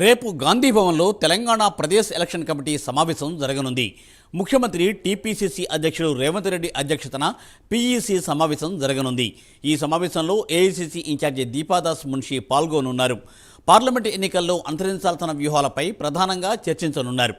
రేపు గాంధీ భవన్లో Telangana Pradesh election committee సమావేశం జరగనుంది. ముఖ్యమంత్రి టీపీసీసీ అధ్యక్షుడు రేవంత్ రెడ్డి అధ్యక్షతన పీఈసీ సమావేశం జరగనుంది. ఈ సమావేశంలో AICC incharge Deepa Das Munshi పాల్గొనున్నారు. Parliament ఎన్నికల్లో అనుసరించాల్సిన వ్యూహాలపై ప్రధానంగా చర్చించనున్నారు.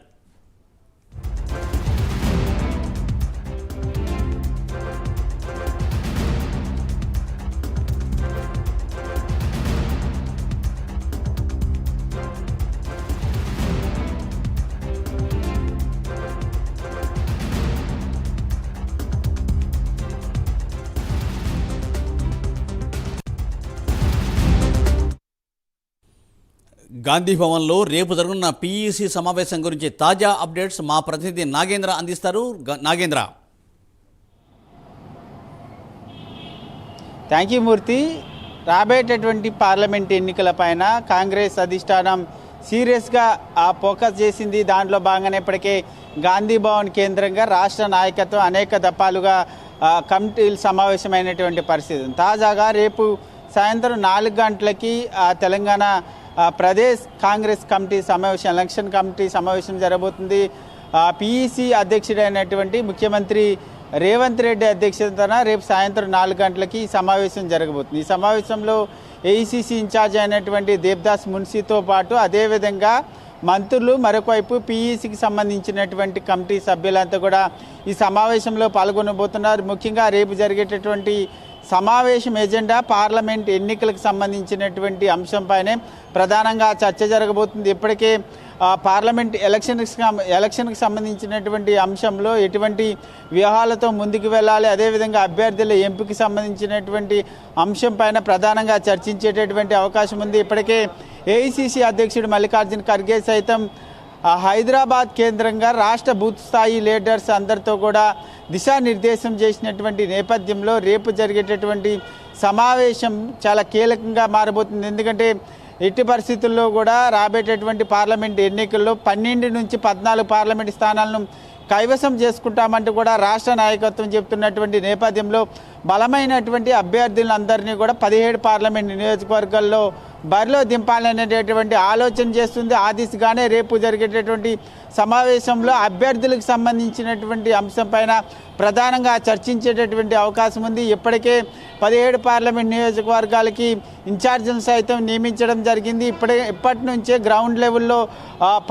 గాంధీ భవన్లో రేపు జరగనున్న పీఈసీ సమావేశం గురించి తాజా అప్డేట్స్ మా ప్రతినిధి నాగేంద్ర అందిస్తారు. నాగేంద్ర. థ్యాంక్ యూ మూర్తి. రాబోయేటటువంటి పార్లమెంట్ ఎన్నికలపైన కాంగ్రెస్ అధిష్టానం సీరియస్గా ఫోకస్ చేసింది. దాంట్లో భాగంగానే ఇప్పటికే గాంధీ భవన్ కేంద్రంగా రాష్ట్ర నాయకత్వం అనేక దఫాలుగా కమిటీలు సమావేశమైనటువంటి పరిస్థితి. తాజాగా రేపు సాయంత్రం 4 గంటలకి తెలంగాణ ప్రదేశ్ కాంగ్రెస్ కమిటీ సమావేశం, ఎలక్షన్ కమిటీ సమావేశం జరగబోతుంది. పీఈసీ అధ్యక్షుడైనటువంటి ముఖ్యమంత్రి రేవంత్ రెడ్డి అధ్యక్షతన రేపు సాయంత్రం 4 గంటలకి ఈ సమావేశం జరగబోతుంది. ఈ సమావేశంలో ఏఐసీసీ ఇన్ఛార్జ్ అయినటువంటి దేబ్దాస్ మున్షితో పాటు అదేవిధంగా మంత్రులు, మరొకవైపు పీఈసీకి సంబంధించినటువంటి కమిటీ సభ్యులంతా కూడా ఈ సమావేశంలో పాల్గొనబోతున్నారు. ముఖ్యంగా రేపు జరిగేటటువంటి సమావేశం ఎజెండా పార్లమెంట్ ఎన్నికలకు సంబంధించినటువంటి అంశంపైనే ప్రధానంగా చర్చ జరగబోతుంది. ఇప్పటికే పార్లమెంట్ ఎలక్షన్కి సంబంధించినటువంటి అంశంలో ఎటువంటి వ్యూహాలతో ముందుకు వెళ్ళాలి, అదేవిధంగా అభ్యర్థుల ఎంపికకి సంబంధించినటువంటి అంశంపైన ప్రధానంగా చర్చించేటటువంటి అవకాశం ఉంది. ఇప్పటికే ఏఐసీసీ అధ్యక్షుడు మల్లికార్జున ఖర్గే సైతం హైదరాబాద్ కేంద్రంగా రాష్ట్ర బూత్ స్థాయి లీడర్స్ అందరితో కూడా దిశానిర్దేశం చేసినటువంటి నేపథ్యంలో రేపు జరిగేటటువంటి సమావేశం చాలా కీలకంగా మారబోతుంది. ఎందుకంటే ఎట్టి పరిస్థితుల్లో కూడా రాబోయేటటువంటి పార్లమెంట్ ఎన్నికల్లో 12 నుంచి 14 పార్లమెంట్ స్థానాలను కైవసం చేసుకుంటామంటూ కూడా రాష్ట్ర నాయకత్వం చెప్తున్నటువంటి నేపథ్యంలో బలమైనటువంటి అభ్యర్థులందరినీ కూడా 17 పార్లమెంట్ నియోజకవర్గాల్లో బరిలో దింపాలనేటటువంటి ఆలోచన చేస్తుంది. ఆ దిశగానే రేపు జరిగేటటువంటి సమావేశంలో అభ్యర్థులకు సంబంధించినటువంటి అంశంపైన ప్రధానంగా చర్చించేటటువంటి అవకాశం ఉంది. ఇప్పటికే 17 పార్లమెంట్ నియోజకవర్గాలకి ఇన్ఛార్జీలను సైతం నియమించడం జరిగింది. ఇప్పటి నుంచే గ్రౌండ్ లెవెల్లో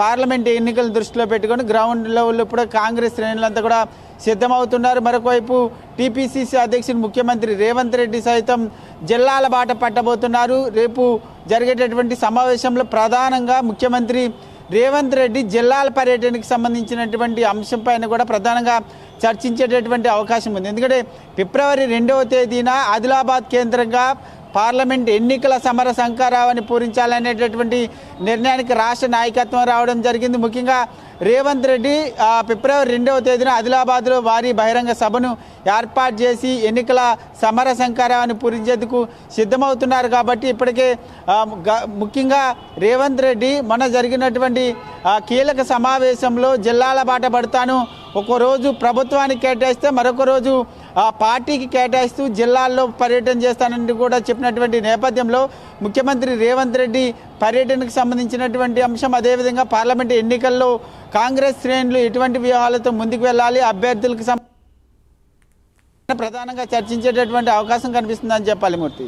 పార్లమెంట్ ఎన్నికలను దృష్టిలో పెట్టుకొని గ్రౌండ్ లెవెల్లో ఇప్పుడు కాంగ్రెస్ శ్రేణులంతా కూడా సిద్ధమవుతున్నారు. మరొకవైపు టీపీసీసీ అధ్యక్షుడు ముఖ్యమంత్రి రేవంత్ రెడ్డి సైతం జిల్లాల బాట పట్టబోతున్నారు. రేపు జరిగేటటువంటి సమావేశంలో ప్రధానంగా ముఖ్యమంత్రి రేవంత్ రెడ్డి జిల్లాల పర్యటనకు సంబంధించినటువంటి అంశంపైన కూడా ప్రధానంగా చర్చించేటటువంటి అవకాశం ఉంది. ఎందుకంటే ఫిబ్రవరి 2వ తేదీన ఆదిలాబాద్ కేంద్రంగా పార్లమెంట్ ఎన్నికల సమర శంఖారావాన్ని పూరించాలనేటటువంటి నిర్ణయానికి రాష్ట్ర నాయకత్వం రావడం జరిగింది. ముఖ్యంగా రేవంత్ రెడ్డి ఫిబ్రవరి 2వ తేదీన ఆదిలాబాద్లో భారీ బహిరంగ సభను ఏర్పాటు చేసి ఎన్నికల సమర శంఖారావాన్ని పూరించేందుకు సిద్ధమవుతున్నారు. కాబట్టి ఇప్పటికే ముఖ్యంగా రేవంత్ రెడ్డి మొన్న జరిగినటువంటి కీలక సమావేశంలో జిల్లాల బాట పడతాను, ఒకరోజు ప్రభుత్వానికి కేటాయిస్తే మరొక రోజు పార్టీకి కేటాయిస్తూ జిల్లాల్లో పర్యటన చేస్తానని కూడా చెప్పినటువంటి నేపథ్యంలో ముఖ్యమంత్రి రేవంత్ రెడ్డి పర్యటనకు సంబంధించినటువంటి అంశం, అదేవిధంగా పార్లమెంటు ఎన్నికల్లో కాంగ్రెస్ శ్రేణులు ఎటువంటి వ్యూహాలతో ముందుకు వెళ్ళాలి, అభ్యర్థులకు ప్రధానంగా చర్చించేటటువంటి అవకాశం కనిపిస్తుందని చెప్పాలి మూర్తి.